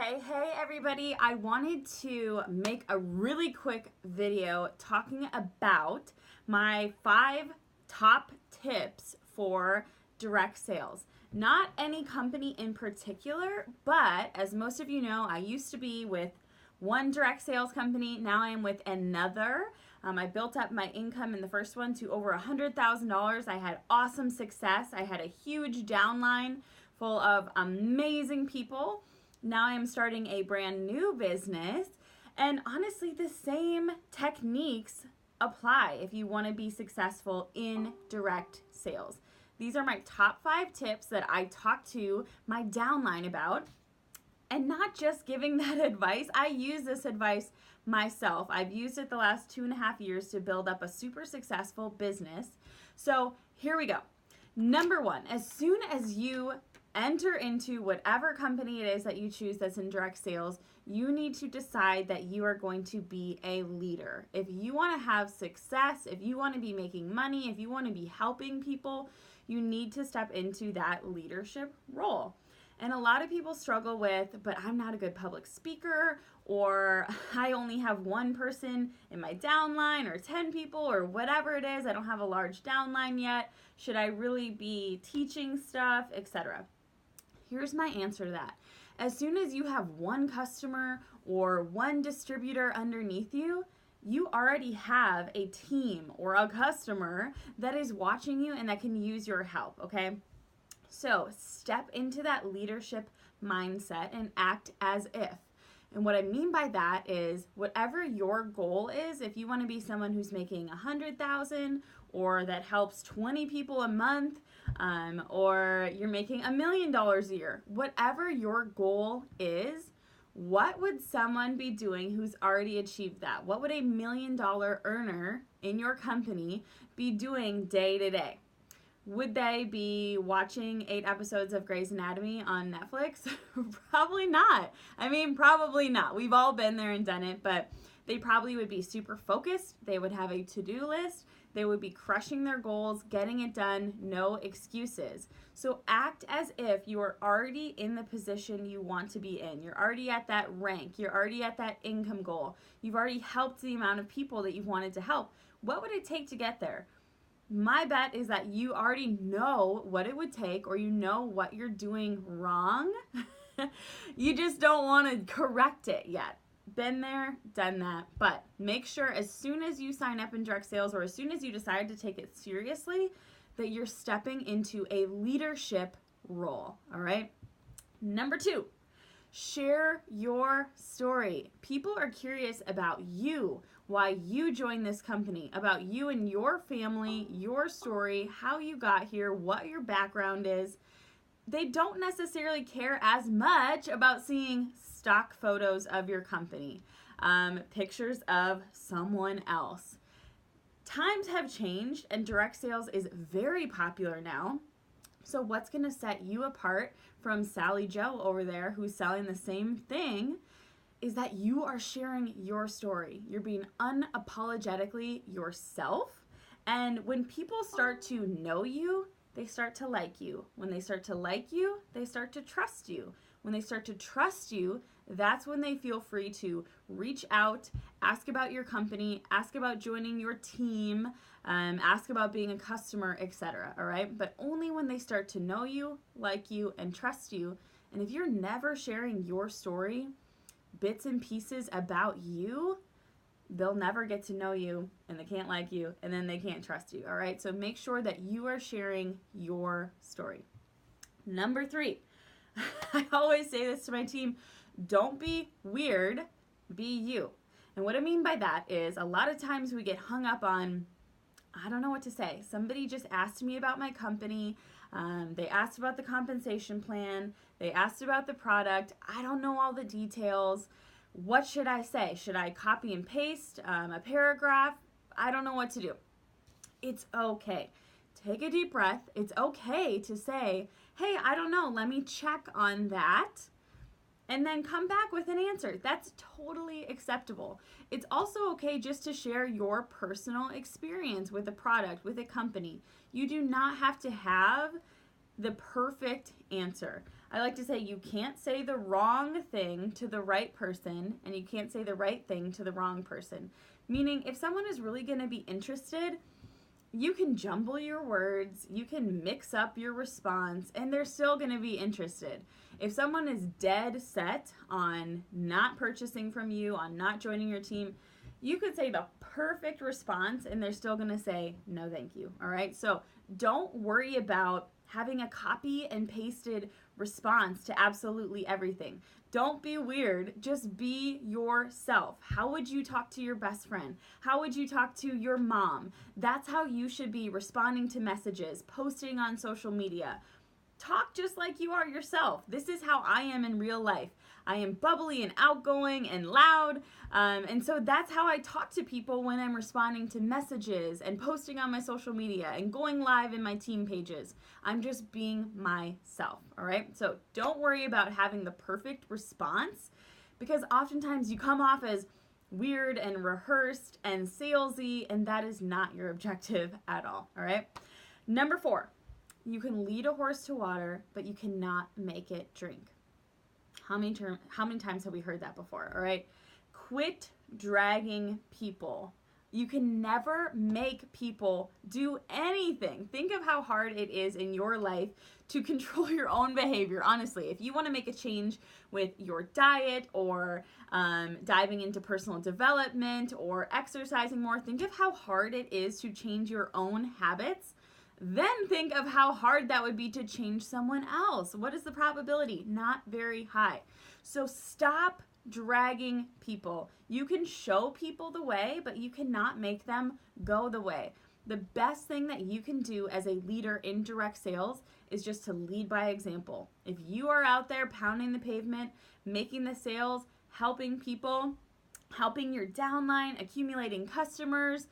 Hey everybody, I wanted to make a really quick video talking about my 5 top tips for direct sales. Not any company in particular, but as most of you know, I used to be with one direct sales company. Now I am with another. I built up my income in the first one to over $100,000. I had awesome success. I had a huge downline full of amazing people. Now I am starting a brand new business, and honestly, the same techniques apply if you want to be successful in direct sales. These are my top 5 tips that I talk to my downline about, and not just giving that advice. I use this advice myself. I've used it the last 2.5 years to build up a super successful business. So here we go. Number 1, as soon as you enter into whatever company it is that you choose that's in direct sales, you need to decide that you are going to be a leader. If you want to have success, if you want to be making money, if you want to be helping people, you need to step into that leadership role. And a lot of people struggle with, but I'm not a good public speaker, or I only have one person in my downline, or 10 people, or whatever it is. I don't have a large downline yet. Should I really be teaching stuff, etc.? Here's my answer to that. As soon as you have one customer or one distributor underneath you, you already have a team or a customer that is watching you and that can use your help, okay? So step into that leadership mindset and act as if. And what I mean by that is whatever your goal is, if you want to be someone who's making $100,000 or that helps 20 people a month, or you're making $1 million a year, whatever your goal is, what would someone be doing who's already achieved that? What would a $1 million earner in your company be doing day to day? Would they be watching 8 episodes of Grey's Anatomy on Netflix? Probably not. Probably not. We've all been there and done it, but they probably would be super focused. They would have a to-do list. They would be crushing their goals, getting it done, no excuses. So act as if you are already in the position you want to be in. You're already at that rank. You're already at that income goal. You've already helped the amount of people that you've wanted to help. What would it take to get there? My bet is that you already know what it would take, or you know what you're doing wrong. You just don't want to correct it yet. Been there, done that. But make sure as soon as you sign up in direct sales, or as soon as you decide to take it seriously, that you're stepping into a leadership role. All right. Number 2, share your story. People are curious about you, why you joined this company, about you and your family, your story, how you got here, what your background is. They don't necessarily care as much about seeing stock photos of your company, pictures of someone else. Times have changed and direct sales is very popular now. So what's going to set you apart from Sally Joe over there who's selling the same thing is that you are sharing your story. You're being unapologetically yourself. And when people start to know you, they start to like you. When they start to like you, they start to trust you. When they start to trust you, that's when they feel free to reach out, ask about your company, ask about joining your team, ask about being a customer, etc. All right? But only when they start to know you, like you, and trust you. And if you're never sharing your story, bits and pieces about you, they'll never get to know you, and they can't like you, and then they can't trust you. All right? So make sure that you are sharing your story. Number 3, I always say this to my team, don't be weird, be you. And what I mean by that is a lot of times we get hung up on, I don't know what to say. Somebody just asked me about my company. They asked about the compensation plan. They asked about the product. I don't know all the details. What should I say? Should I copy and paste a paragraph? I don't know what to do. It's okay. Take a deep breath. It's okay to say, hey, I don't know. Let me check on that. And then come back with an answer. That's totally acceptable. It's also okay just to share your personal experience with a product, with a company. You do not have to have the perfect answer. I like to say you can't say the wrong thing to the right person, and you can't say the right thing to the wrong person. Meaning, if someone is really going to be interested, you can jumble your words, you can mix up your response, and they're still going to be interested. If someone is dead set on not purchasing from you, on not joining your team, you could say the perfect response and they're still going to say, no, thank you. All right. So don't worry about having a copy and pasted response to absolutely everything. Don't be weird. Just be yourself. How would you talk to your best friend? How would you talk to your mom? That's how you should be responding to messages, posting on social media. Talk just like you are yourself. This is how I am in real life. I am bubbly and outgoing and loud. And so that's how I talk to people when I'm responding to messages and posting on my social media and going live in my team pages. I'm just being myself, all right? So don't worry about having the perfect response, because oftentimes you come off as weird and rehearsed and salesy, and that is not your objective at all right? Number 4, you can lead a horse to water, but you cannot make it drink. How many times have we heard that before, all right? Quit dragging people. You can never make people do anything. Think of how hard it is in your life to control your own behavior. Honestly, if you want to make a change with your diet or diving into personal development or exercising more, think of how hard it is to change your own habits. Then think of how hard that would be to change someone else. What is the probability? Not very high. So stop dragging people. You can show people the way, but you cannot make them go the way. The best thing that you can do as a leader in direct sales is just to lead by example. If you are out there pounding the pavement, making the sales, helping people, helping your downline, accumulating customers,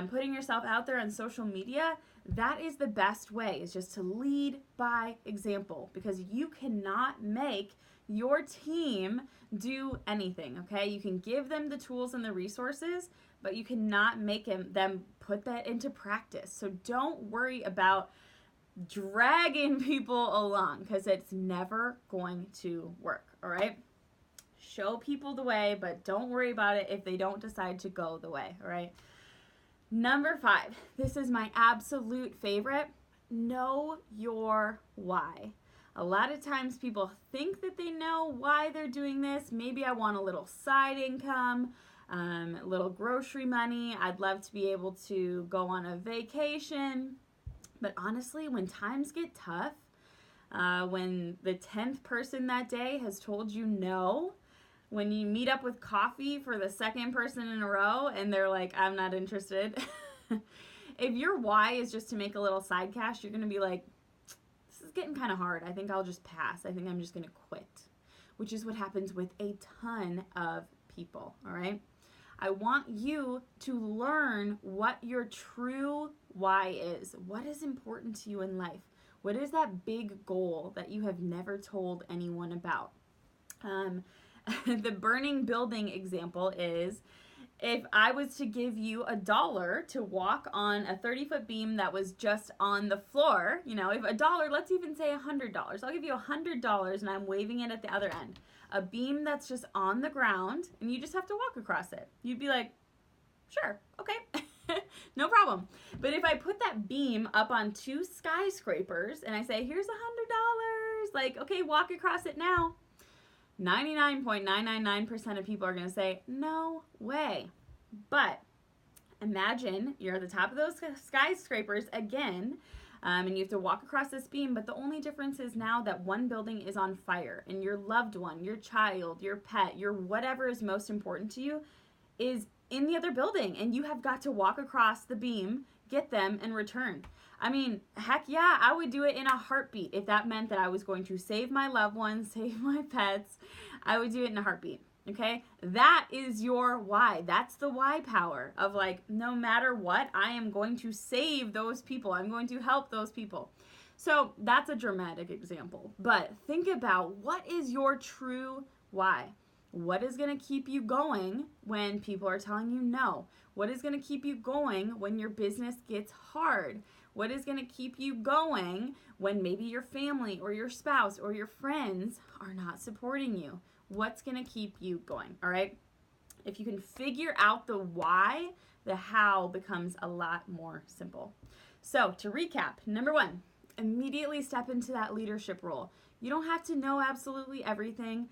putting yourself out there on social media, that is the best way, is just to lead by example, because you cannot make your team do anything, okay? You can give them the tools and the resources, but you cannot make them put that into practice. So don't worry about dragging people along, because it's never going to work, all right? Show people the way, but don't worry about it if they don't decide to go the way, all right? Number 5, this is my absolute favorite. Know your why. A lot of times people think that they know why they're doing this. Maybe I want a little side income, a little grocery money. I'd love to be able to go on a vacation. But honestly, when times get tough, when the 10th person that day has told you no, when you meet up with coffee for the second person in a row and they're like, I'm not interested. If your why is just to make a little side cash, you're going to be like, this is getting kind of hard. I think I'll just pass. I think I'm just going to quit, which is what happens with a ton of people, all right? I want you to learn what your true why is. What is important to you in life? What is that big goal that you have never told anyone about? The burning building example is, if I was to give you $1 to walk on a 30-foot beam that was just on the floor, if $1, let's even say $100. I'll give you $100 and I'm waving it at the other end. A beam that's just on the ground and you just have to walk across it. You'd be like, sure, okay, no problem. But if I put that beam up on 2 skyscrapers and I say, here's $100, like, okay, walk across it now. 99.999% of people are going to say, no way. But imagine you're at the top of those skyscrapers again, and you have to walk across this beam, but the only difference is now that one building is on fire, and your loved one, your child, your pet, your whatever is most important to you is in the other building, and you have got to walk across the beam, get them, and return. I mean, heck yeah, I would do it in a heartbeat. If that meant that I was going to save my loved ones, save my pets, I would do it in a heartbeat, okay? That is your why. That's the why power of, like, no matter what, I am going to save those people. I'm going to help those people. So that's a dramatic example. But think about, what is your true why? What is going to keep you going when people are telling you no? What is going to keep you going when your business gets hard? What is going to keep you going when maybe your family or your spouse or your friends are not supporting you? What's going to keep you going? All right. If you can figure out the why, the how becomes a lot more simple. So to recap, number 1, immediately step into that leadership role. You don't have to know absolutely everything.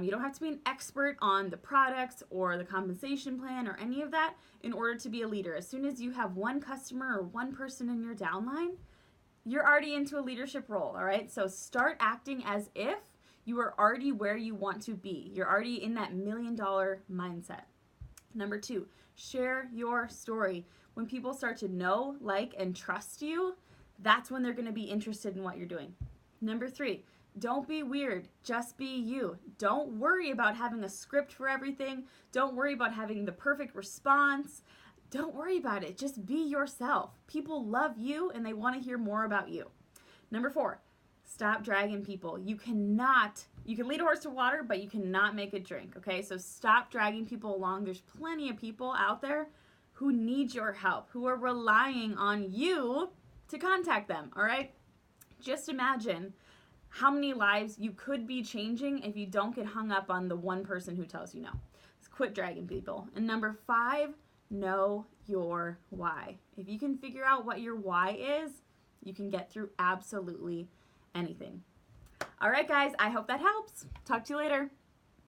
You don't have to be an expert on the products or the compensation plan or any of that in order to be a leader. As soon as you have one customer or one person in your downline, you're already into a leadership role, all right? So start acting as if you are already where you want to be. You're already in that $1 million mindset. Number 2, share your story. When people start to know, like, and trust you, that's when they're going to be interested in what you're doing. Number 3, don't be weird. Just be you. Don't worry about having a script for everything. Don't worry about having the perfect response. Don't worry about it. Just be yourself. People love you and they want to hear more about you. Number 4, stop dragging people. You can lead a horse to water, but you cannot make it drink, okay? So stop dragging people along. There's plenty of people out there who need your help, who are relying on you to contact them, all right? Just imagine how many lives you could be changing if you don't get hung up on the one person who tells you no. Just quit dragging people. And number 5, know your why. If you can figure out what your why is, you can get through absolutely anything. All right, guys, I hope that helps. Talk to you later.